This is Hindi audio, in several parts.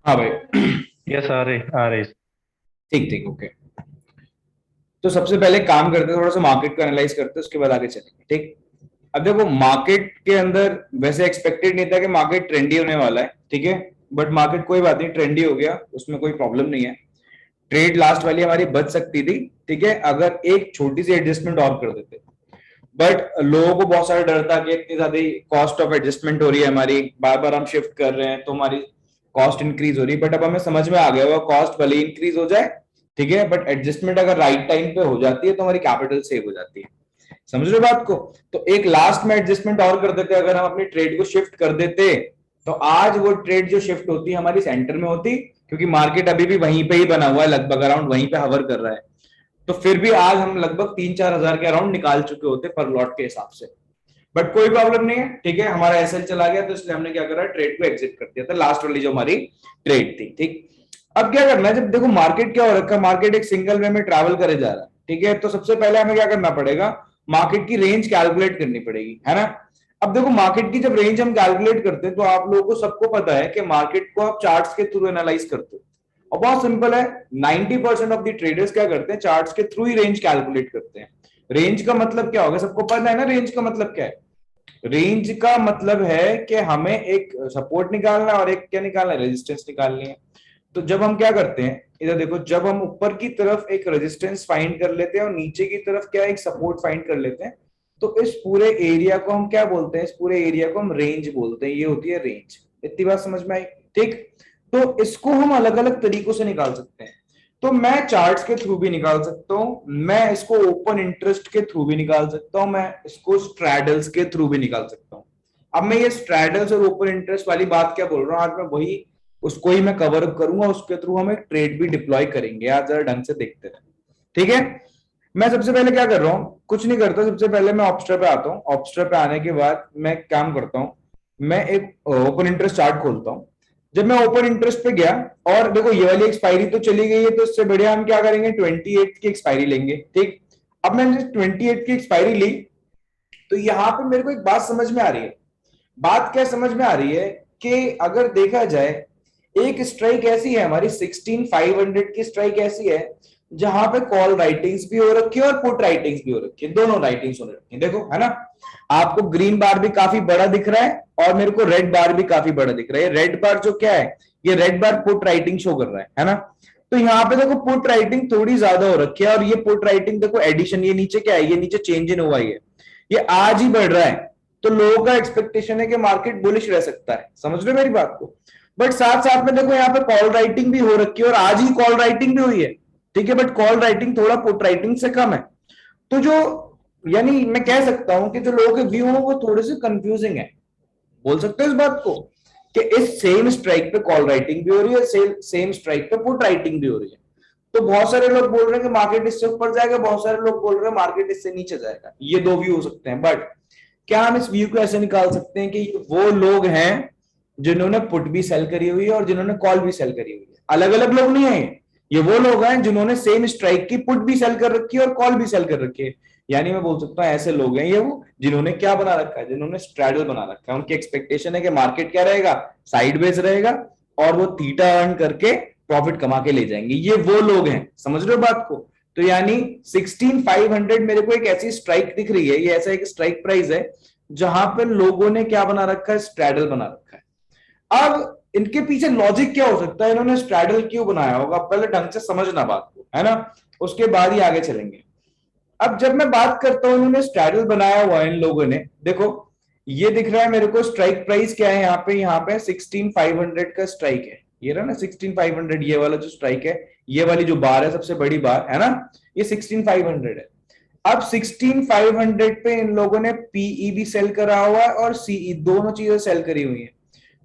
हाँ भाई। यस, आ रही। ठीक ठीक ओके। तो सबसे पहले काम करते हैं, थोड़ा सा मार्केट को एनालाइज करते हैं, उसके बाद आगे चलेंगे। ठीक। अब देखो मार्केट के अंदर वैसे एक्सपेक्टेड नहीं था कि मार्केट ट्रेंडी होने वाला है, ठीक है। बट मार्केट कोई बात नहीं, ट्रेंडी हो गया, उसमें कोई प्रॉब्लम नहीं है। ट्रेड लास्ट वाली हमारी बच सकती थी, ठीक है, अगर एक छोटी सी एडजस्टमेंट और कर देते। बट लोगों को बहुत सारा डर था कि इतनी ज्यादा कॉस्ट ऑफ एडजस्टमेंट हो रही है हमारी, बार बार हम शिफ्ट कर रहे हैं तो हमारी कॉस्ट इंक्रीज हो रही है। बट अब हमें समझ में आ गया हुआ कॉस्ट भले इंक्रीज हो जाए, ठीक है, बट एडजस्टमेंट अगर राइट टाइम पे हो जाती है तो हमारी कैपिटल सेव हो जाती है। समझ रहे हो बात को? तो एक लास्ट में एडजस्टमेंट और कर देते, अगर हम अपनी ट्रेड को शिफ्ट कर देते, तो आज वो ट्रेड जो शिफ्ट होती हमारी सेंटर में होती, क्योंकि मार्केट अभी भी वहीं पे ही बना हुआ है, लगभग अराउंड वहीं पे हवर कर रहा है। तो फिर भी आज हम लगभग 3-4 हजार के अराउंड निकाल चुके होते पर लॉट के हिसाब से। बट कोई प्रॉब्लम नहीं है, ठीक है, हमारा एसएल चला गया तो इसलिए हमने क्या करा, ट्रेड को एग्जिट कर दिया था, लास्ट वाली जो हमारी ट्रेड थी। ठीक। अब क्या करना है, जब देखो मार्केट क्या हो रखा है, मार्केट एक सिंगल वे में ट्रैवल करे जा रहा है, ठीक है, तो सबसे पहले हमें क्या करना पड़ेगा, मार्केट की रेंज कैलकुलेट करनी पड़ेगी, है ना। अब देखो मार्केट की जब रेंज हम कैलकुलेट करते हैं तो आप लोगों को सबको पता है कि मार्केट को आप चार्ट्स के थ्रू एनालाइज करते हो। और बहुत सिंपल है, 90% ऑफ द ट्रेडर्स क्या करते हैं, चार्ट्स के थ्रू ही रेंज कैलकुलेट करते हैं। रेंज का मतलब क्या होगा, सबको पता है ना रेंज का मतलब क्या है। रेंज का मतलब है कि हमें एक सपोर्ट निकालना है और एक क्या निकालना है, रेजिस्टेंस निकालनी है। तो जब हम क्या करते हैं, इधर देखो, जब हम ऊपर की तरफ एक रेजिस्टेंस फाइंड कर लेते हैं और नीचे की तरफ क्या एक सपोर्ट फाइंड कर लेते हैं, तो इस पूरे एरिया को हम क्या बोलते हैं, इस पूरे एरिया को हम रेंज बोलते हैं, ये होती है रेंज। इतनी बात समझ में आई? ठीक। तो इसको हम अलग अलग तरीकों से निकाल सकते हैं। तो मैं चार्ट्स के थ्रू भी निकाल सकता हूं, मैं इसको ओपन इंटरेस्ट के थ्रू भी निकाल सकता हूं, मैं इसको स्ट्रैडल्स के थ्रू भी निकाल सकता हूं। अब मैं ये स्ट्रैडल्स और ओपन इंटरेस्ट वाली बात क्या बोल रहा हूं, आज मैं वही उसको ही मैं कवर अप करूंगा, उसके थ्रू हम एक ट्रेड भी डिप्लॉय करेंगे, आज जरा ढंग से देखते हैं। ठीक है। मैं सबसे पहले क्या कर रहा हूं, कुछ नहीं करता, सबसे पहले मैं ऑप्स्टर पे आता हूं, ऑप्स्टर पे आने के बाद मैं काम करता हूं, मैं एक ओपन इंटरेस्ट चार्ट खोलता हूं। जब मैं ओपन इंटरेस्ट पे गया, और देखो ये वाली एक्सपायरी तो चली गई है, तो इससे बढ़िया हम क्या करेंगे, 28 की एक्सपायरी लेंगे। ठीक। अब मैंने 28 की एक्सपायरी ली, तो यहां पे मेरे को एक बात समझ में आ रही है। बात क्या समझ में आ रही है कि अगर देखा जाए, एक स्ट्राइक ऐसी है हमारी 16,500 की स्ट्राइक ऐसी है, जहां पे कॉल राइटिंग्स भी हो रखी है और पुट राइटिंग्स भी हो रखी है, दोनों राइटिंग्स हो रखी है, देखो, है ना। आपको ग्रीन बार भी काफी बड़ा दिख रहा है और मेरे को रेड बार भी काफी बड़ा दिख रहा है। रेड बार जो क्या है, ये रेड बार पुट राइटिंग शो कर रहा है ना। तो यहाँ पे देखो पुट राइटिंग थोड़ी ज्यादा हो रखी है, और ये पुट राइटिंग देखो एडिशन, ये नीचे क्या है, ये नीचे चेंज इन हुआ है, ये आज ही बढ़ रहा है। तो लोगों का एक्सपेक्टेशन है कि मार्केट बुलिश रह सकता है, समझ रहे हो मेरी बात को। बट साथ साथ में देखो यहाँ पे कॉल राइटिंग भी हो रखी है, और आज ही कॉल राइटिंग भी हुई है, ठीक है, बट कॉल राइटिंग थोड़ा पुट राइटिंग से कम है। तो जो, यानी मैं कह सकता हूं कि जो लोगों के व्यू है वो थोड़े से कंफ्यूजिंग है, बोल सकते हो इस बात को, कि इस सेम स्ट्राइक पे कॉल राइटिंग भी हो रही है, सेम स्ट्राइक पे पुट राइटिंग भी हो रही है। तो बहुत सारे लोग बोल रहे हैं कि मार्केट इससे ऊपर जाएगा, बहुत सारे लोग बोल रहे हैं मार्केट इससे नीचे जाएगा, ये दो व्यू हो सकते हैं। बट क्या हम इस व्यू को ऐसे निकाल सकते हैं कि वो लोग हैं जिन्होंने पुट भी सेल करी हुई है और जिन्होंने कॉल भी सेल करी हुई है, अलग अलग लोग नहीं है ये वो लोग हैं जिन्होंने सेम स्ट्राइक की पुट भी सेल कर रखी है और कॉल भी सेल कर रखी है। यानी मैं बोल सकता हूं ऐसे लोग हैं ये वो जिन्होंने क्या बना रखा है, जिन्होंने स्ट्रैडल बना रखा है। उनकी एक्सपेक्टेशन है कि मार्केट क्या रहेगा, साइडवेज रहेगा, और वो थीटा अर्न करके प्रॉफिट कमा के ले जाएंगे, ये वो लोग हैं, समझ रहे हो बात को। तो यानी 16,500 मेरे को एक ऐसी स्ट्राइक दिख रही है, ये ऐसा एक स्ट्राइक प्राइस है जहां पर लोगों ने क्या बना रखा है, स्ट्रैडल बना रखा है। अब इनके पीछे लॉजिक क्या हो सकता है, इन्होंने स्ट्रैडल क्यों बनाया होगा, पहले ढंग से समझना बात को, है ना, उसके बाद ही आगे चलेंगे। अब जब मैं बात करता हूं इन्होंने स्ट्रैडल बनाया हुआ है इन लोगों ने, देखो ये दिख रहा है मेरे को, स्ट्राइक प्राइस क्या है यहाँ पे 16,500 का स्ट्राइक है, ये रहा ना 16,500, ये वाला जो स्ट्राइक है, ये वाली जो बार है सबसे बड़ी बार, है ना, ये 16,500 है। अब 16,500 पे इन लोगों ने पीई भी सेल करा हुआ है और सीई, दोनों चीजें सेल करी हुई है।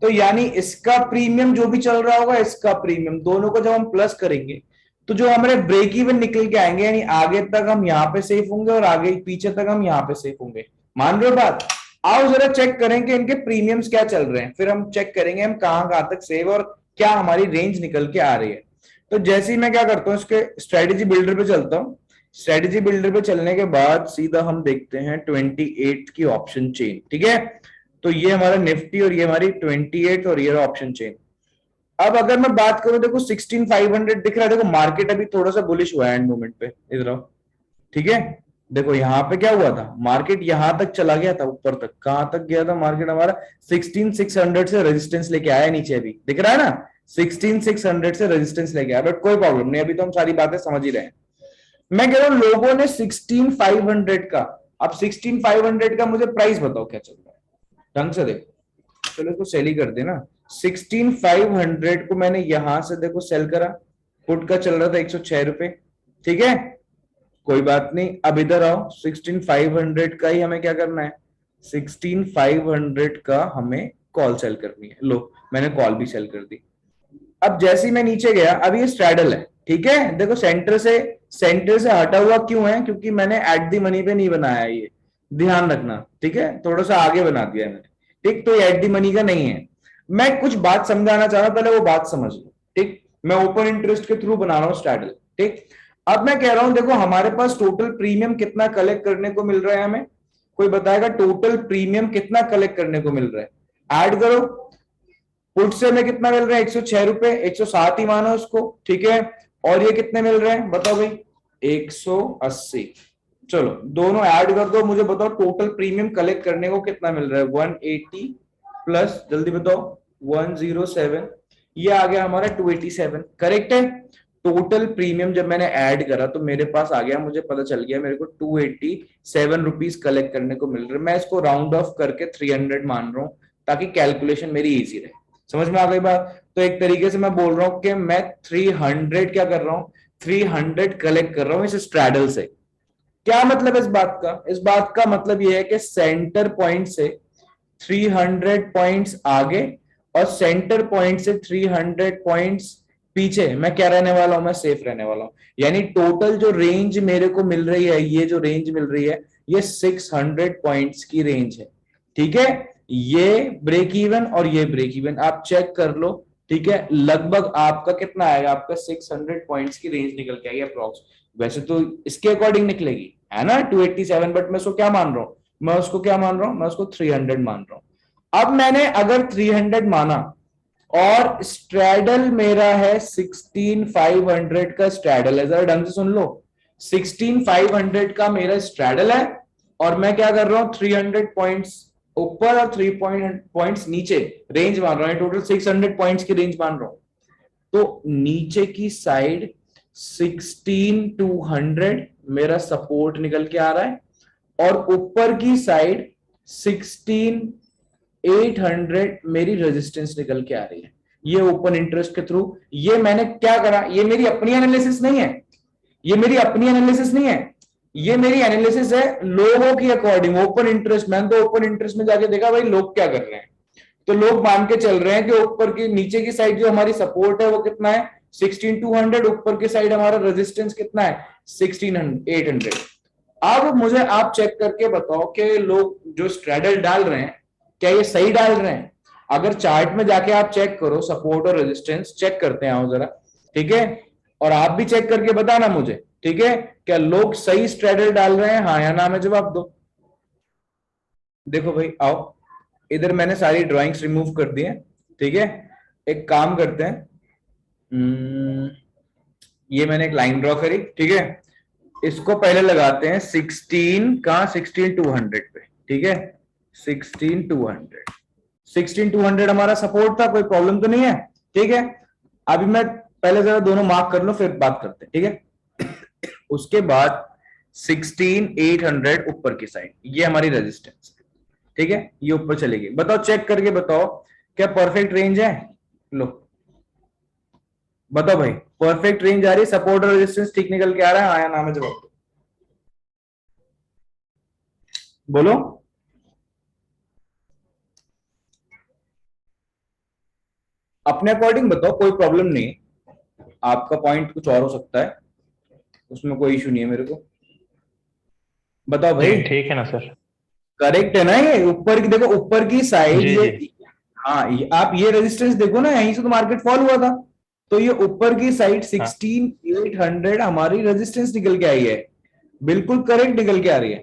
तो यानी इसका प्रीमियम जो भी चल रहा होगा, इसका प्रीमियम, दोनों को जब हम प्लस करेंगे तो जो हमारे ब्रेक इवन निकल के आएंगे, यानी आगे तक हम यहाँ पे सेफ होंगे और आगे पीछे तक हम यहाँ पे सेफ होंगे। मान रहे हो बात? आओ जरा चेक करें कि इनके प्रीमियम्स क्या चल रहे हैं, फिर हम चेक करेंगे हम कहां तक सेव और क्या हमारी रेंज निकल के आ रही है। तो जैसे ही मैं क्या करता हूँ, इसके स्ट्रेटेजी बिल्डर पे चलता हूँ। स्ट्रेटेजी बिल्डर पे चलने के बाद सीधा हम देखते हैं 28 की ऑप्शन चेन, ठीक है। तो ये हमारा निफ्टी और ये हमारी 28 और ये ऑप्शन चेन। अब अगर मैं बात करूं, देखो 16500 दिख रहा है, देखो मार्केट अभी थोड़ा सा बुलिश हुआ है एंड मोमेंट पे, इधर आओ, ठीक है। देखो यहाँ पे क्या हुआ था, मार्केट यहां तक चला गया था, ऊपर तक, कहां तक गया था मार्केट हमारा, 16600 से रेजिस्टेंस लेके आया, नीचे अभी दिख रहा है ना, 16600 से रेजिस्टेंस लेके आया, बट कोई प्रॉब्लम नहीं, अभी तो हम सारी बातें समझ ही रहे हैं। मैं कह रहा हूं लोगों ने 16500 का, अब 16500 का मुझे प्राइस बताओ क्या चल रहा है, ढंग से देखो, चलो इसको सेल ही कर देना। 16500 को मैंने यहां से देखो सेल करा, पुट का चल रहा था 106 रुपए, ठीक है, कोई बात नहीं। अब इधर आओ, 16500 का ही हमें क्या करना है, 16500 का हमें कॉल सेल करनी है, लो मैंने कॉल भी सेल कर दी। अब जैसे ही मैं नीचे गया, अब ये स्ट्रैडल है, ठीक है, देखो सेंटर से हटा हुआ क्यों है, क्योंकि मैंने एट दी मनी पे नहीं बनाया ये, ध्यान रखना, ठीक है, थोड़ा सा आगे बना दिया मैंने, ठीक, तो ये एट दी मनी का नहीं है। मैं कुछ बात समझाना चाह रहा हूं, पहले वो बात समझ लो, ठीक, मैं ओपन इंटरेस्ट के थ्रू बना रहा हूं स्ट्रैडल, ठीक। अब मैं कह रहा हूं देखो हमारे पास टोटल प्रीमियम कितना कलेक्ट करने को मिल रहा है हमें, कोई बताएगा टोटल प्रीमियम कितना कलेक्ट करने को मिल रहा है, ऐड करो, पुट से हमें कितना मिल रहा है, 106 रुपए, 107 ही मानो उसको, ठीक है, और ये कितने मिल रहे हैं बताओ भाई, 180। चलो दोनों ऐड कर दो, मुझे बताओ टोटल प्रीमियम कलेक्ट करने को कितना मिल रहा है, 180 प्लस, जल्दी बताओ, 107, ये आ गया हमारा 287, करेक्ट है। टोटल प्रीमियम जब मैंने ऐड करा तो मेरे पास आ गया, मुझे पता चल गया मेरे को 287 रुपीज कलेक्ट करने को मिल रहे, मैं इसको राउंड ऑफ करके 300 मान रहा हूं, ताकि कैलकुलेशन मेरी इजी रहे, समझ में आ गई बात। तो एक तरीके से मैं बोल रहा हूं कि मैं 300 क्या कर रहा हूं, 300 कलेक्ट कर रहा हूं इस स्ट्रैडल से। क्या मतलब इस बात का, इस बात का मतलब यह है कि सेंटर पॉइंट से 300 पॉइंट्स आगे और सेंटर पॉइंट से 300 पॉइंट्स पीछे मैं क्या रहने वाला हूं, मैं सेफ रहने वाला हूं। यानी टोटल जो रेंज मेरे को मिल रही है, ये जो रेंज मिल रही है, ये 600 पॉइंट्स की रेंज है, ठीक है। ये ब्रेक इवन और ये ब्रेक इवन आप चेक कर लो, ठीक है, लगभग आपका कितना आएगा, आपका 600 पॉइंट्स की रेंज निकल के आएगी अप्रोक्स। वैसे तो इसके अकॉर्डिंग निकलेगी, है ना, 287, बट मैं उसको क्या मान रहा हूं, मैं उसको क्या मान रहा हूं, मैं उसको 300 मान रहा हूं। अब मैंने अगर 300 माना और स्ट्रैडल मेरा है 16500 का स्ट्रैडल है, जरा ढंग से सुन लो, 16500 का मेरा स्ट्रैडल है, और मैं क्या कर रहा हूं, 300 पॉइंट्स ऊपर और 3 पॉइंट्स नीचे रेंज मान रहा हूं, टोटल 600 पॉइंट्स की रेंज मान रहा हूं। तो नीचे की साइड 16200 मेरा सपोर्ट निकल के आ रहा है, और ऊपर की साइड 16800 मेरी रेजिस्टेंस निकल के आ रही है, ये ओपन इंटरेस्ट के थ्रू। ये मैंने क्या करा, ये मेरी अपनी एनालिसिस नहीं है, ये मेरी अपनी एनालिसिस नहीं है, ये मेरी एनालिसिस है लोगों की अकॉर्डिंग, ओपन इंटरेस्ट। मैंने तो ओपन इंटरेस्ट में जाके देखा भाई लोग क्या कर रहे हैं, तो लोग मान के चल रहे हैं कि ऊपर की, नीचे की साइड जो हमारी सपोर्ट है वो कितना है, 16200, ऊपर की साइड हमारा रेजिस्टेंस कितना है, 16800। अब मुझे आप चेक करके बताओ कि लोग जो स्ट्रैडल डाल रहे हैं, क्या ये सही डाल रहे हैं। अगर चार्ट में जाके आप चेक करो, सपोर्ट और रेजिस्टेंस चेक करते हैं, आओ जरा, ठीक है, और आप भी चेक करके बताना मुझे, ठीक है, क्या लोग सही स्ट्रैडल डाल रहे हैं, हाँ या ना में जवाब दो। देखो भाई आओ, इधर मैंने सारी ड्राइंग्स रिमूव कर दी हैं, ठीक है, एक काम करते हैं, ये मैंने एक लाइन ड्रॉ करी, ठीक है, इसको पहले लगाते हैं 16 का 16200 पे, ठीक है, 16200, 16200 हमारा सपोर्ट था, कोई प्रॉब्लम तो नहीं है, ठीक है। अभी मैं पहले जरा दोनों मार्क कर लो फिर बात करते हैं, ठीक है। उसके बाद 16800 ऊपर की साइड, ये हमारी रेजिस्टेंस, ठीक है, ये ऊपर चलेगी, बताओ चेक करके बताओ क्या परफेक्ट रेंज है, लो बताओ भाई, परफेक्ट रेंज आ रही है, सपोर्ट और रेजिस्टेंस ठीक निकल के आ रहा है, हाँ या ना में जवाब दो, बोलो। अपने अकॉर्डिंग बताओ, कोई प्रॉब्लम नहीं, आपका पॉइंट कुछ और हो सकता है, उसमें कोई इशू नहीं है मेरे को, बताओ भाई। नहीं ठीक है ना सर। करेक्ट है ना, ये ऊपर की देखो, ऊपर की साइड जी ये, जी। हाँ आप ये रेजिस्टेंस देखो ना, यहीं से तो मार्केट फॉल हुआ था, तो ये ऊपर की साइड हाँ 16800 हमारी रेजिस्टेंस निकल के आई है, बिल्कुल करेक्ट निकल के आ रही है।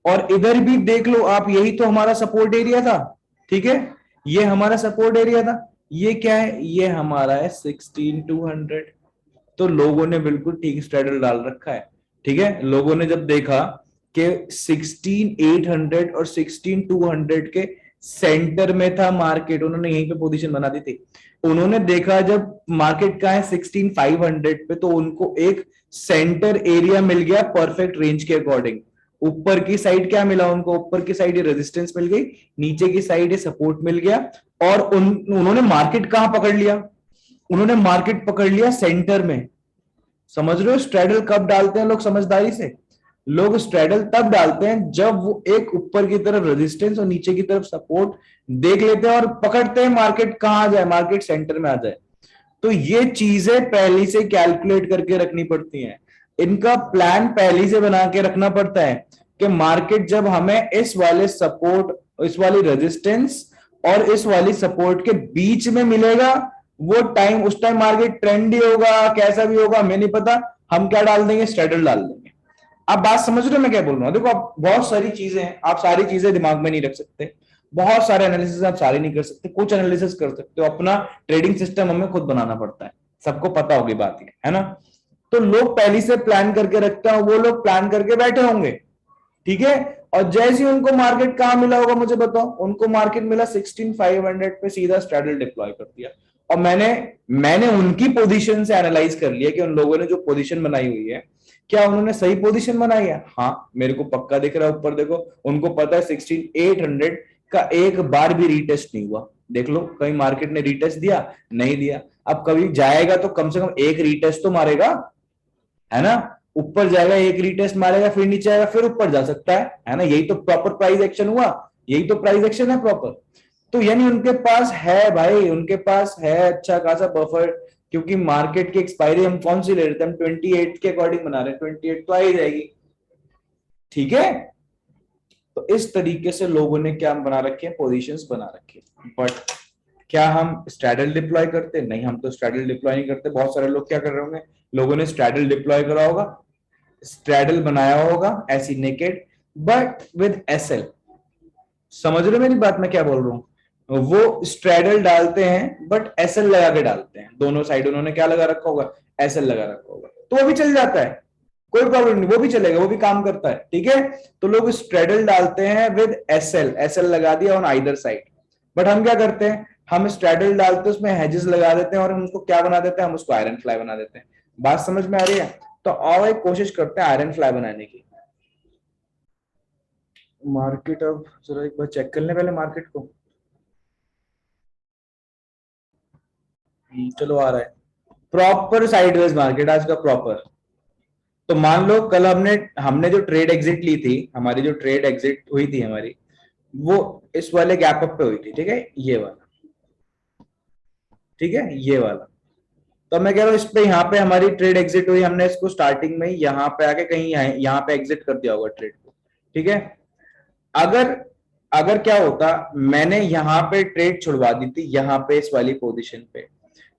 और इधर भी देख लो आप, यही तो हमारा सपोर्ट एरिया था, ठीक है, ये हमारा सपोर्ट एरिया था, ये क्या है, ये हमारा है 16,200। तो लोगों ने बिल्कुल ठीक स्ट्रेडल डाल रखा है। ठीक है, लोगों ने जब देखा कि 16,800 और 16,200 के सेंटर में था मार्केट, उन्होंने यहीं पे पोजीशन बना दी थी। उन्होंने देखा जब मार्केट का है 16,500 पे, तो उनको एक सेंटर एरिया मिल गया परफेक्ट रेंज के अकॉर्डिंग। ऊपर की साइड क्या मिला उनको, ऊपर की साइड ये रेजिस्टेंस मिल गई, नीचे की साइड ये सपोर्ट मिल गया। और उन्होंने मार्केट कहां पकड़ लिया, उन्होंने मार्केट पकड़ लिया सेंटर में। समझ रहे हो स्ट्रेडल कब डालते हैं लोग समझदारी से? लोग स्ट्रेडल तब डालते हैं जब वो एक ऊपर की तरफ रेजिस्टेंस और नीचे की तरफ सपोर्ट देख लेते हैं और पकड़ते हैं मार्केट कहां आ जाए, मार्केट सेंटर में आ जाए। तो ये चीजें पहले से कैलकुलेट करके रखनी पड़ती हैं, इनका प्लान पहले से बना के रखना पड़ता है कि मार्केट जब हमें इस वाले सपोर्ट, इस वाली रेजिस्टेंस और इस वाली सपोर्ट के बीच में मिलेगा, वो टाइम, उस टाइम मार्केट ट्रेंड ही होगा, कैसा भी होगा हमें नहीं पता, हम क्या डाल देंगे, स्ट्रेडल डाल देंगे। आप बात समझ रहे हो मैं क्या बोल रहा हूँ? देखो आप, बहुत सारी चीजें हैं, आप सारी चीजें दिमाग में नहीं रख सकते, बहुत सारे एनालिसिस आप सारे नहीं कर सकते, कुछ एनालिसिस कर सकते हो। अपना ट्रेडिंग सिस्टम हमें खुद बनाना पड़ता है, सबको पता होगी बात ये, है ना? तो लोग पहले से प्लान करके रखते हैं, वो लोग प्लान करके बैठे होंगे। ठीक है, और जैसे ही उनको मार्केट कहां मिला होगा मुझे बताओ, उनको मार्केट मिला 16,500 पे, सीधा स्ट्रैडल डिप्लॉय कर दिया। और मैंने मैंने उनकी पोजीशन से एनालाइज कर लिया कि उन लोगों ने जो पोजीशन बनाई हुई है, क्या उन्होंने सही पोजीशन बनाई है? हाँ, मेरे को पक्का दिख रहा है। ऊपर देखो, उनको पता है 16,800 का एक बार भी रीटेस्ट नहीं हुआ। देख लो कहीं मार्केट ने रीटेस्ट दिया, नहीं दिया। अब कभी जाएगा तो कम से कम एक रीटेस्ट तो मारेगा, है ना? ऊपर जाएगा, एक रीटेस्ट मारेगा, फिर नीचे आएगा, फिर ऊपर जा सकता है ना? यही तो प्रॉपर प्राइस एक्शन हुआ, यही तो प्राइस एक्शन है प्रॉपर। तो यानी उनके पास है भाई, उनके पास है अच्छा खासा बफर, क्योंकि मार्केट की एक्सपायरी हम कौन सी ले रहे थे, हम 28 के अकॉर्डिंग बना रहे हैं, 28 तो आ ही जाएगी। ठीक है, तो इस तरीके से लोगों ने क्या बना रखे हैं, पोजीशंस बना रखे हैं। बट क्या हम स्ट्रैडल डिप्लॉय करते? नहीं, हम तो स्ट्रैडल डिप्लॉय नहीं करते। बहुत सारे लोग क्या कर रहे होंगे, लोगों ने स्ट्रैडल डिप्लॉय करा होगा, स्ट्रैडल बनाया होगा ऐसी नेकेड, बट विद एसएल। समझ रहे हो मेरी बात मैं क्या बोल रहा हूं? वो स्ट्रैडल डालते हैं बट एसएल लगा के डालते हैं, दोनों साइड उन्होंने क्या लगा रखा होगा, एसएल लगा रखा होगा, तो वो भी चल जाता है, कोई प्रॉब्लम नहीं, वो भी चलेगा, वो भी काम करता है। ठीक है, तो लोग स्ट्रैडल डालते हैं विद एसएल, एसएल लगा दिया ऑन आइदर साइड। बट हम क्या करते हैं, हम स्ट्रैडल डालते हैं, उसमें हेजेस लगा देते हैं और हम उसको क्या बना देते हैं, हम उसको आयरन फ्लाई बना देते हैं। बात समझ में आ रही है? तो और एक कोशिश करते हैं आयरन फ्लाई बनाने की। मार्केट अब जरा एक बार चेक कर लें पहले मार्केट को। चलो आ रहा है प्रॉपर साइडवेज मार्केट आज का प्रॉपर। तो मान लो कल हमने हमने जो ट्रेड एग्जिट ली थी, हमारी जो ट्रेड एग्जिट हुई थी हमारी, वो इस वाले गैप अप पे हुई थी। ठीक है, ये वाला, ठीक है, ये वाला। तो मैं कह रहा हूँ इस पे, यहाँ पे हमारी ट्रेड एग्जिट हुई, हमने इसको स्टार्टिंग में यहाँ पे आके कहीं यहाँ पे एग्जिट कर दिया होगा ट्रेड को। ठीक है, अगर अगर क्या होता, मैंने यहाँ पे ट्रेड छुड़वा दी थी, यहाँ पे इस वाली पोजीशन पे,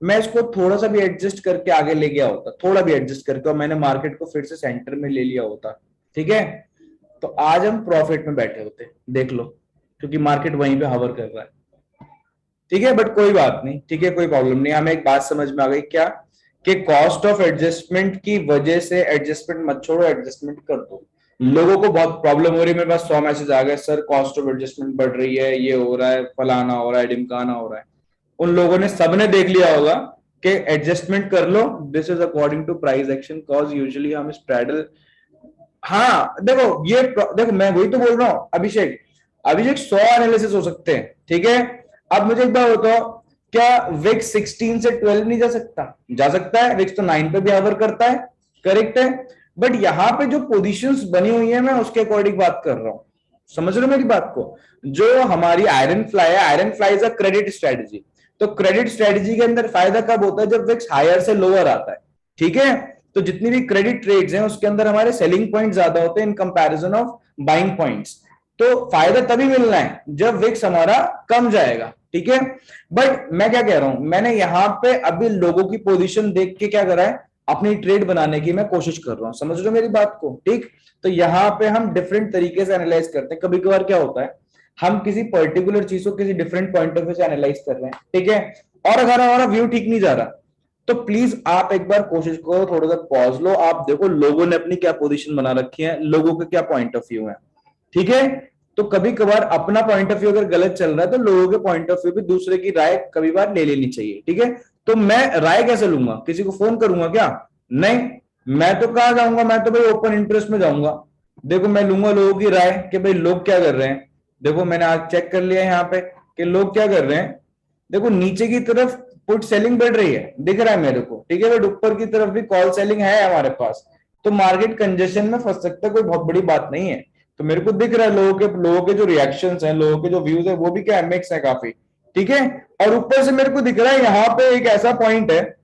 मैं इसको थोड़ा सा भी एडजस्ट करके आगे ले गया होता, थोड़ा भी एडजस्ट करके, और मैंने मार्केट को फिर से सेंटर में ले लिया होता, ठीक है, तो आज हम प्रॉफिट में बैठे होते, देख लो, क्योंकि मार्केट वहीं पे हवर कर रहा है। ठीक है, बट कोई बात नहीं, ठीक है, कोई प्रॉब्लम नहीं। हमें एक बात समझ में आ गई, क्या कि कॉस्ट ऑफ एडजस्टमेंट की वजह से एडजस्टमेंट मत छोड़ो, एडजस्टमेंट कर दो। लोगों को बहुत प्रॉब्लम हो रही है, मेरे पास 100 मैसेज आ गए, सर कॉस्ट ऑफ एडजस्टमेंट बढ़ रही है, ये हो रहा है, फलाना हो रहा है, ढिमकाना हो रहा है। उन लोगों ने, सबने देख लिया होगा कि एडजस्टमेंट कर लो, this is according to price action, cause usually हम स्ट्रैडल। हाँ देखो, ये देखो, मैं वही तो बोल रहा हूँ अभिषेक, अभिषेक 100 एनालिसिस हो सकते हैं। ठीक है, अब मुझे एक बात बताओ, क्या विक्स 16 से 12 नहीं जा सकता? जा सकता है, विक्स तो 9 पे भी आवर करता है, करेक्ट है। बट यहाँ पे जो पोजीशंस बनी हुई है, मैं उसके अकॉर्डिंग बात कर रहा हूँ। समझ रहे हो मेरी बात को? जो हमारी आयरन फ्लाई है, iron fly is a credit strategy. तो क्रेडिट स्ट्रेटजी के अंदर फायदा कब होता है, जब विक्स हायर से लोअर आता है। ठीक है, तो जितनी भी क्रेडिट ट्रेड्स हैं उसके अंदर हमारे सेलिंग पॉइंट ज्यादा होते हैं in comparison of buying points. तो फायदा तभी मिलना है जब विक्स हमारा कम जाएगा। ठीक है, बट मैं क्या कह रहा हूं, मैंने यहां पे अभी लोगों की पोजीशन देख के क्या करा है, अपनी ट्रेड बनाने की मैं कोशिश कर रहा हूं। समझ रहे हो मेरी बात को? ठीक, तो यहां पे हम डिफरेंट तरीके से एनालाइज करते हैं। कभी कभार क्या होता है, हम किसी पर्टिकुलर चीज को किसी डिफरेंट पॉइंट ऑफ व्यू से एनालाइज कर रहे हैं, ठीक है, और अगर हमारा व्यू ठीक नहीं जा रहा तो प्लीज आप एक बार कोशिश करो, थोड़ा सा पॉज लो, आप देखो लोगों ने अपनी क्या पोजीशन बना रखी है, लोगों के क्या पॉइंट ऑफ व्यू है, ठीक है। तो कभी कभार अपना पॉइंट ऑफ व्यू अगर गलत चल रहा है तो लोगों के पॉइंट ऑफ व्यू भी, दूसरे की राय कभी बार ले लेनी चाहिए, ठीक है। तो मैं राय कैसे लूंगा, किसी को फोन करूंगा क्या? नहीं, मैं तो कहा जाऊंगा, मैं तो भाई ओपन इंटरेस्ट में जाऊंगा। देखो मैं लूंगा लोगों की राय कि भाई लोग क्या कर रहे हैं। देखो मैंने आज चेक कर लिया यहाँ पे कि लोग क्या कर रहे हैं। देखो नीचे की तरफ पुट सेलिंग बढ़ रही है, दिख रहा है मेरे को, ठीक है। बट ऊपर की तरफ भी कॉल सेलिंग है हमारे पास। तो मार्केट कंजेशन में फंस सकता है, कोई बहुत बड़ी बात नहीं है। तो मेरे को दिख रहा है लोगों के जो रिएक्शंस हैं, लोगों के जो व्यूज है, वो भी क्या मिक्स है काफी, ठीक है। और ऊपर से मेरे को दिख रहा है यहाँ पे एक ऐसा पॉइंट है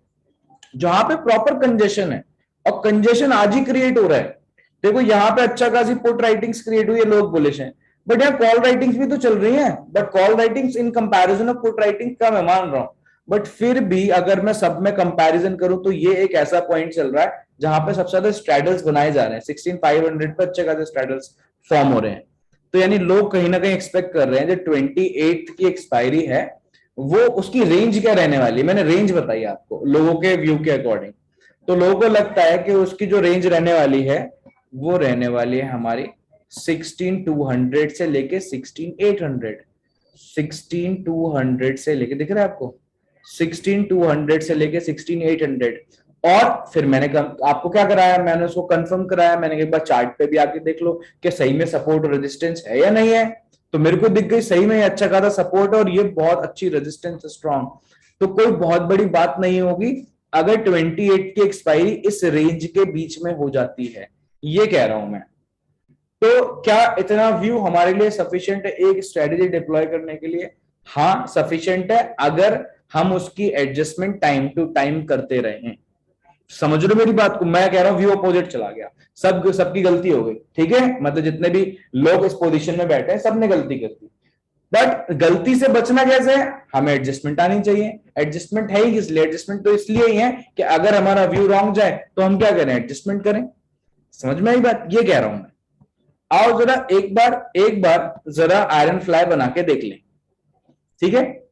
जहां पे प्रॉपर कंजेशन है, और कंजेशन आज ही क्रिएट हो रहा है। देखो यहाँ पे अच्छा खासी पुट राइटिंग्स क्रिएट हुई है, लोग बुलिश हैं। बट यहाँ कॉल राइटिंग्स भी तो चल रही हैं, but call writings in comparison of put writing का मैं मान रहा हूं। बट फिर भी अगर मैं सब में कंपैरिजन करूं तो ये एक ऐसा पॉइंट चल रहा है जहां पे सबसे ज्यादा स्ट्रैडल्स बनाए जा रहे हैं, 16500 पे अच्छे खासे स्ट्रैडल्स फॉर्म हो रहे हैं। तो यानी लोग कहीं ना कहीं एक्सपेक्ट कर रहे हैं जो 28 की एक्सपायरी है, वो उसकी रेंज क्या रहने वाली है। मैंने रेंज बताई आपको लोगों के व्यू के अकॉर्डिंग। तो लोगों को लगता है कि उसकी जो रेंज रहने वाली है वो रहने वाली है हमारी 16200 से लेके 16800। 16200 से लेके, दिख रहा है आपको, 16200 से लेके 16800। और फिर मैंने आपको क्या कराया, मैंने उसको कंफर्म कराया, मैंने एक बार चार्ट पे भी आके देख लो कि सही में सपोर्ट और रेजिस्टेंस है या नहीं है। तो मेरे को दिख गई सही में अच्छा खासा सपोर्ट और ये बहुत अच्छी रेजिस्टेंस स्ट्रॉन्ग। तो कोई बहुत बड़ी बात नहीं होगी अगर 28 की एक्सपायरी इस रेंज के बीच में हो जाती है, ये कह रहा हूं मैं। तो क्या इतना व्यू हमारे लिए सफिशिएंट है एक स्ट्रेटेजी डिप्लॉय करने के लिए? हाँ सफिशिएंट है, अगर हम उसकी एडजस्टमेंट टाइम टू टाइम करते रहे। समझ लो मेरी बात को, मैं कह रहा हूं व्यू अपोजिट चला गया, सबकी गलती हो गई, ठीक है। मतलब जितने भी लोग इस पोजीशन में बैठे हैं सबने गलती कर दी। बट गलती से बचना कैसे है, हमें एडजस्टमेंट आनी चाहिए। एडजस्टमेंट है ही किस लिए, एडजस्टमेंट तो इसलिए ही है कि अगर हमारा व्यू रॉन्ग जाए तो हम क्या करें, एडजस्टमेंट करें। समझ में आई बात, ये कह रहा हूं मैं। आओ जरा एक बार जरा आयरन फ्लाई बना के देख लें, ठीक है।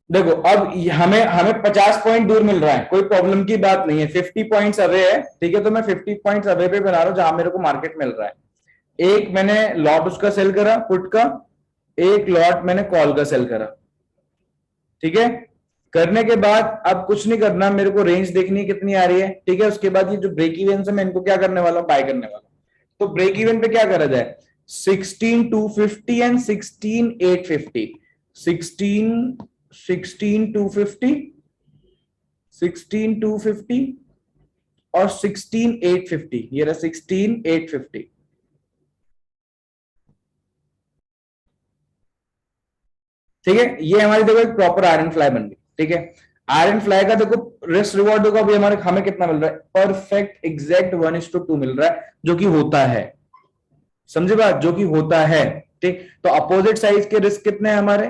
देखो अब हमें हमें 50 पॉइंट दूर मिल रहा है, कोई प्रॉब्लम की बात नहीं है, 50 पॉइंट्स अवे है, ठीक है। तो मैं 50 पॉइंट्स अवे पे बना रहा हूं जहां मेरे को मार्केट मिल रहा है। एक मैंने लॉट उसका सेल करा पुट का, एक लॉट मैंने कॉल का सेल करा, ठीक है। करने के बाद अब कुछ नहीं करना, मेरे को रेंज देखनी कितनी आ रही है, ठीक है। उसके बाद ये जो ब्रेक इवन है मैं इनको क्या करने वाला हूं, बाय करने वाला हूं। तो ब्रेक इवन पे क्या करा जाए, 16250 एंड 16850। 16250, 16250 और 16850, ये रहा 16850, ठीक है। ये हमारी देखो एक प्रॉपर आयरन फ्लाई बन गई, ठीक है। आयरन फ्लाई का देखो रिस्क रिवॉर्ड देखो अभी हमारे हमें कितना मिल रहा है, परफेक्ट एग्जैक्ट 1:2 मिल रहा है, जो कि होता है, समझे बात, जो कि होता है, ठीक। तो अपोजिट साइड के रिस्क कितने हैं हमारे,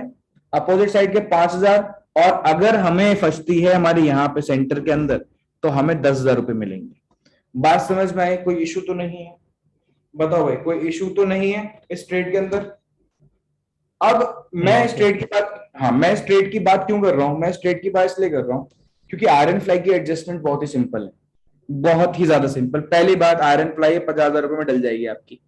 अपोजिट साइड के 5000, और अगर हमें फंसती है हमारी यहाँ पे सेंटर के अंदर तो हमें 10,000 रुपए मिलेंगे। बात समझ में आई, कोई इशू तो नहीं है? बताओ भाई, कोई इशू तो नहीं है इस ट्रेड के अंदर? अब नो मैं सर। स्ट्रेट की बात, हाँ मैं स्ट्रेट की बात क्यों कर रहा हूं, मैं स्ट्रेट की बात इसलिए कर रहा हूं क्योंकि आयरन फ्लाई की एडजस्टमेंट बहुत ही सिंपल है, बहुत ही ज्यादा सिंपल। पहली बात, आयरन फ्लाई 50,000 रुपए में डल जाएगी आपकी,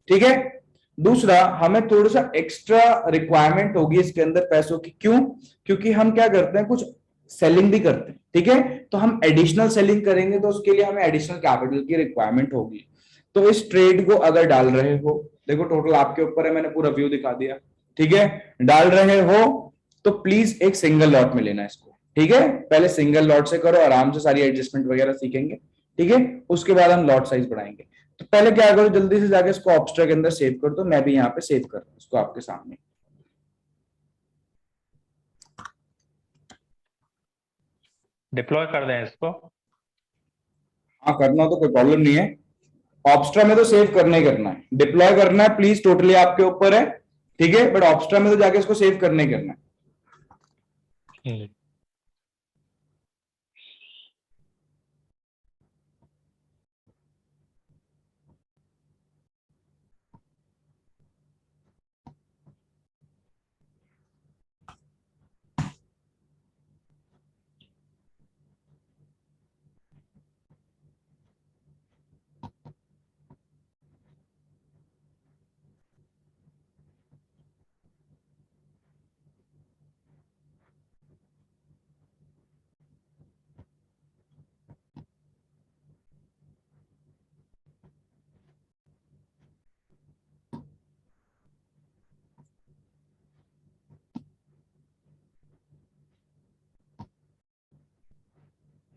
ठीक है। दूसरा, हमें थोड़ा सा एक्स्ट्रा रिक्वायरमेंट होगी इसके अंदर पैसों की, क्यों? क्योंकि हम क्या करते हैं, कुछ सेलिंग भी करते हैं, ठीक है। तो हम एडिशनल सेलिंग करेंगे तो उसके लिए हमें एडिशनल कैपिटल की रिक्वायरमेंट होगी। तो इस ट्रेड को अगर डाल रहे हो, देखो टोटल आपके ऊपर है, मैंने पूरा व्यू दिखा दिया, ठीक है। डाल रहे हो तो प्लीज एक सिंगल लॉट में लेना इसको, ठीक है। पहले सिंगल लॉट से करो, आराम से सारी एडजस्टमेंट वगैरह सीखेंगे, ठीक है। उसके बाद हम लॉट साइज बढ़ाएंगे। तो पहले क्या करो, जल्दी से जाके इसको ऑब्स्ट्रा के अंदर सेव कर दो, मैं भी यहाँ पे सेव कर रहा हूँ इसको आपके सामने। डिप्लॉय कर दें इसको। हाँ करना तो कोई प्रॉब्लम नहीं है, ऑब्स्ट्रा में तो सेव करना ही करना है, डिप्लॉय करना है प्लीज टोटली आपके ऊपर है, ठीक है। बट ऑब्स्ट्रा में तो जाके इसको सेव करना ही करना है। जी।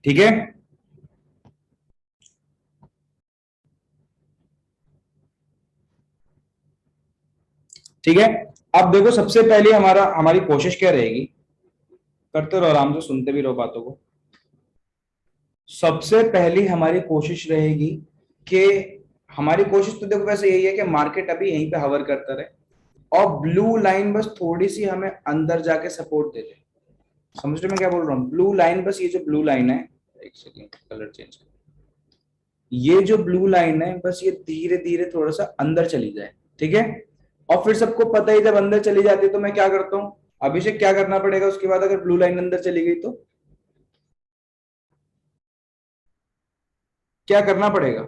ठीक है। ठीक है, अब देखो सबसे पहले हमारी कोशिश क्या रहेगी, करते रहो आराम से, सुनते भी रहो बातों को। सबसे पहली हमारी कोशिश रहेगी कि हमारी कोशिश तो देखो वैसे यही है कि मार्केट अभी यहीं पे हवर करता रहे और ब्लू लाइन बस थोड़ी सी हमें अंदर जाके सपोर्ट दे दे। समझ रहे मैं क्या बोल रहा हूँ? ब्लू लाइन, बस ये जो ब्लू लाइन है, एक सेकेंड कलर चेंज, ये जो ब्लू लाइन है बस ये धीरे धीरे थोड़ा सा अंदर चली जाए। ठीक है, और फिर सबको पता ही जब अंदर चली जाती है तो मैं क्या करता हूँ, अभिषेक क्या करना पड़ेगा उसके बाद अगर ब्लू लाइन अंदर चली गई तो क्या करना पड़ेगा?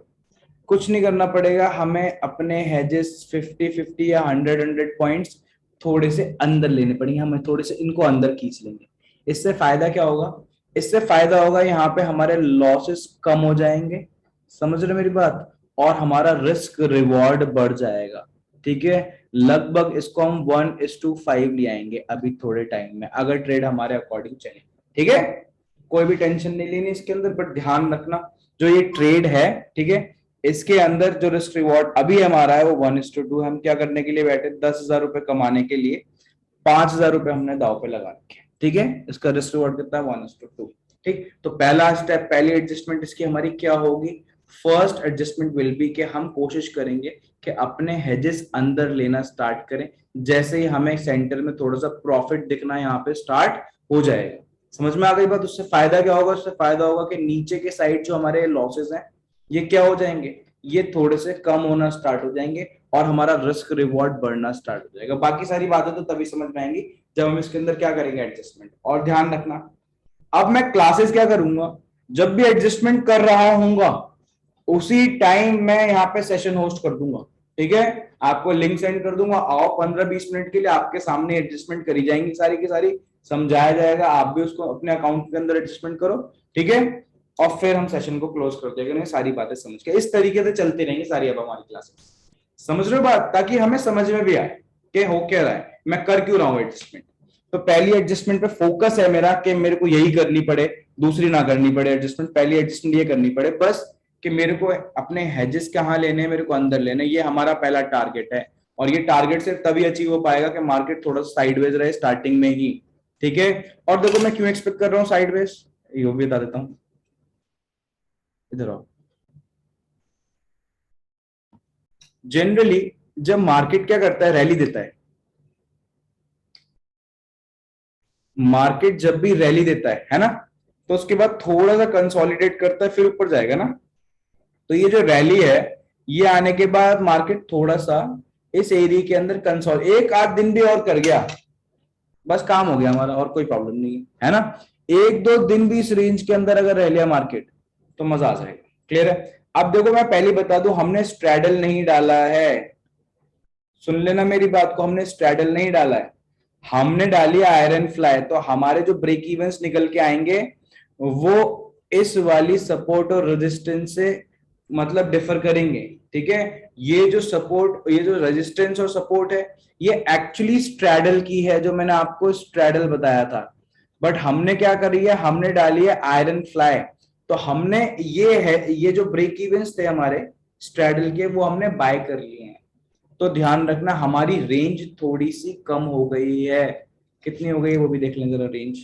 कुछ नहीं करना पड़ेगा, हमें अपने हेजेस 50-50 या 100-100 पॉइंट्स थोड़े से अंदर लेने पड़ेंगे, हमें थोड़े से इनको अंदर खींच लेंगे। इससे फायदा क्या होगा? इससे फायदा होगा यहाँ पे हमारे लॉसेस कम हो जाएंगे, समझ रहे मेरी बात, और हमारा रिस्क रिवॉर्ड बढ़ जाएगा। ठीक है, लगभग इसको हम 1:5 ले आएंगे अभी थोड़े टाइम में, अगर ट्रेड हमारे अकॉर्डिंग चले। ठीक है, कोई भी टेंशन नहीं लेनी इसके अंदर, बट ध्यान रखना जो ये ट्रेड है, ठीक है, इसके अंदर जो रिस्क रिवॉर्ड अभी हमारा है वो 1:2। हम क्या करने के लिए बैठे? 10,000 रुपए कमाने के लिए 5,000 रुपए हमने दाव पे लगा रखे। ठीक है, इसका रिस्क रिवॉर्ड कितना है? 1:2। ठीक, तो पहला स्टेप, पहली एडजस्टमेंट इसकी हमारी क्या होगी? फर्स्ट एडजस्टमेंट विल बी कि हम कोशिश करेंगे कि अपने हेजेस अंदर लेना स्टार्ट करें, जैसे ही हमें सेंटर में थोड़ा सा प्रॉफिट दिखना यहाँ पे स्टार्ट हो जाएगा। समझ में आ गई बात? उससे फायदा क्या होगा? उससे फायदा होगा कि नीचे के साइड जो हमारे लॉसेस हैं ये क्या हो जाएंगे? ये थोड़े से कम होना स्टार्ट हो जाएंगे और हमारा रिस्क रिवॉर्ड बढ़ना स्टार्ट हो जाएगा। बाकी सारी बातें तो तभी समझ में आएंगी जब हम इसके अंदर क्या करेंगे, एडजस्टमेंट। और ध्यान रखना, अब मैं क्लासेस क्या करूंगा, जब भी एडजस्टमेंट कर रहा हूंगा उसी टाइम मैं यहाँ पे सेशन होस्ट कर दूंगा। ठीक है, आपको लिंक सेंड कर दूंगा, आओ 15-20 मिनट के लिए, आपके सामने एडजस्टमेंट करी जाएंगी सारी की सारी, समझाया जाएगा, आप भी उसको अपने अकाउंट के अंदर एडजस्टमेंट करो। ठीक है, और फिर हम सेशन को क्लोज कर देंगे सारी बातें समझ के। इस तरीके से चलती रहेंगी सारी अब हमारी क्लासेस, समझ रहे हो बात, ताकि हमें समझ में भी आए कि हो क्या रहा है, मैं कर क्यों रहा हूं एडजस्टमेंट। तो पहली एडजस्टमेंट पे फोकस है मेरा कि मेरे को यही करनी पड़े, दूसरी ना करनी पड़े एडजस्टमेंट, पहली एडजस्टमेंट ये करनी पड़े बस कि मेरे को अपने हेजेस कहाँ लेने हैं, मेरे को अंदर लेने, ये हमारा पहला टारगेट है। और ये टारगेट सिर्फ तभी अचीव हो पाएगा कि मार्केट थोड़ा सा साइडवेज रहे स्टार्टिंग में ही। ठीक है, और देखो मैं क्यों एक्सपेक्ट कर रहा हूँ साइडवेज, ये भी बता देता हूँ, इधर आओ। जनरली जब मार्केट क्या करता है, रैली देता है, मार्केट जब भी रैली देता है ना, तो उसके बाद थोड़ा सा कंसोलिडेट करता है फिर ऊपर जाएगा ना। तो ये जो रैली है, ये आने के बाद मार्केट थोड़ा सा इस एरिया के अंदर कंसोल, एक आध दिन भी और कर गया बस काम हो गया हमारा, और कोई प्रॉब्लम नहीं है ना। एक दो दिन भी इस रेंज के अंदर अगर रह लिया मार्केट तो मजा आ जाएगा। क्लियर है? अब देखो मैं पहले बता दूं, हमने स्ट्रैडल नहीं डाला है, सुन लेना मेरी बात को, हमने स्ट्रैडल नहीं डाला है, हमने डाली आयरन फ्लाई। तो हमारे जो ब्रेक इवेंट्स निकल के आएंगे वो इस वाली सपोर्ट और रेजिस्टेंस से मतलब डिफर करेंगे। ठीक है, ये जो सपोर्ट, ये जो रेजिस्टेंस और सपोर्ट है, ये एक्चुअली स्ट्रैडल की है, जो मैंने आपको स्ट्रैडल बताया था, बट हमने क्या करी है, हमने डाली है आयरन फ्लाई। तो हमने ये है, ये जो ब्रेक इवेंट्स थे हमारे स्ट्रैडल के, वो हमने बाय कर लिए हैं। तो ध्यान रखना हमारी रेंज थोड़ी सी कम हो गई है, कितनी हो गई वो भी देख लें जरा। रेंज,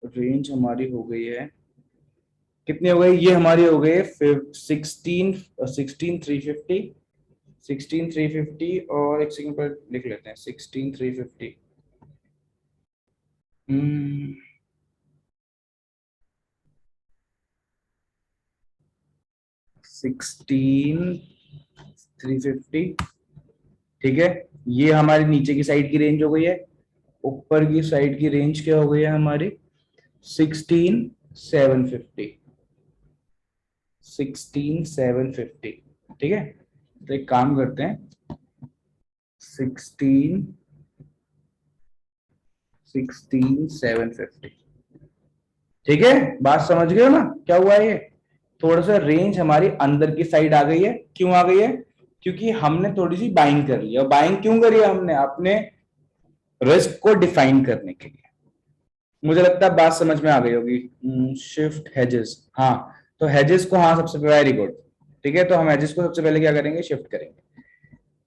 रेंज हमारी हो गई है, कितनी हो गई? ये हमारी हो गई है 16,350, 16,350, और एक सेकंड पर लिख लेते हैं 16,350। 16,350। ठीक है, ये हमारी नीचे की साइड की रेंज हो गई है, ऊपर की साइड की रेंज क्या हो गई है हमारी? 16,750, 16,750। ठीक है, तो एक काम करते हैं, 16,750। ठीक है, बात समझ गए हो ना क्या हुआ है? ये थोड़ा सा रेंज हमारी अंदर की साइड आ गई है। क्यों आ गई है? क्योंकि हमने थोड़ी सी बाइंग कर ली है। और बाइंग क्यों करी है हमने? अपने रिस्क को डिफाइन करने के लिए। मुझे लगता है बात समझ में आ गई होगी। शिफ्ट हेजेस, हाँ, तो हेजेस को, हाँ, सबसे वेरी गुड, ठीक है, तो हम हेजेस को सबसे पहले क्या करेंगे, शिफ्ट करेंगे।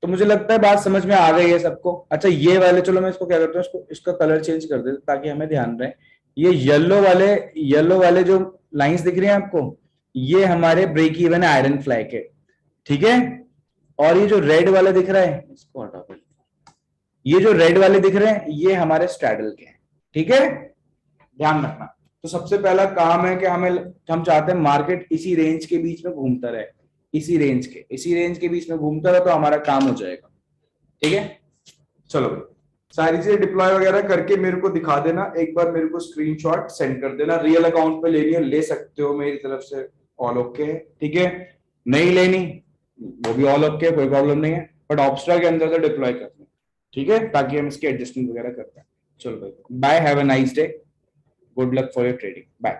तो मुझे लगता है बात समझ में आ गई है सबको। अच्छा, ये वाले, चलो मैं इसको क्या करता हूँ, इसको, इसका कलर चेंज कर देता ताकि हमें ध्यान रहे। ये येलो वाले जो लाइंस दिख रही हैं आपको, ये हमारे ब्रेक इवन आयरन फ्लैग है, ठीक है। और ये जो रेड वाला दिख रहा है, इसको हटा दो, ये जो रेड वाले दिख रहे हैं ये हमारे स्ट्रैडल के हैं, ठीक है, ध्यान रखना। तो सबसे पहला काम है कि हम चाहते हैं मार्केट इसी रेंज के बीच में घूमता रहे, इसी रेंज के बीच में घूमता रहे, तो हमारा काम हो जाएगा, ठीक है। चलो भाई, सारी चीजें डिप्लॉय वगैरह करके मेरे को दिखा देना, एक बार मेरे को स्क्रीनशॉट सेंड कर देना। रियल अकाउंट पे लेनी है ले सकते हो, मेरी तरफ से ऑल ओके है, ठीक है। नहीं लेनी वो भी ऑल ओके, कोई प्रॉब्लम नहीं है, बट ऑब्स्ट्रा के अंदर से डिप्लॉय करना, ठीक है, ताकि हम इसके एडजस्टमेंट वगैरह करते हैं। चलो भाई, bye, have a nice day, good luck for your trading, bye.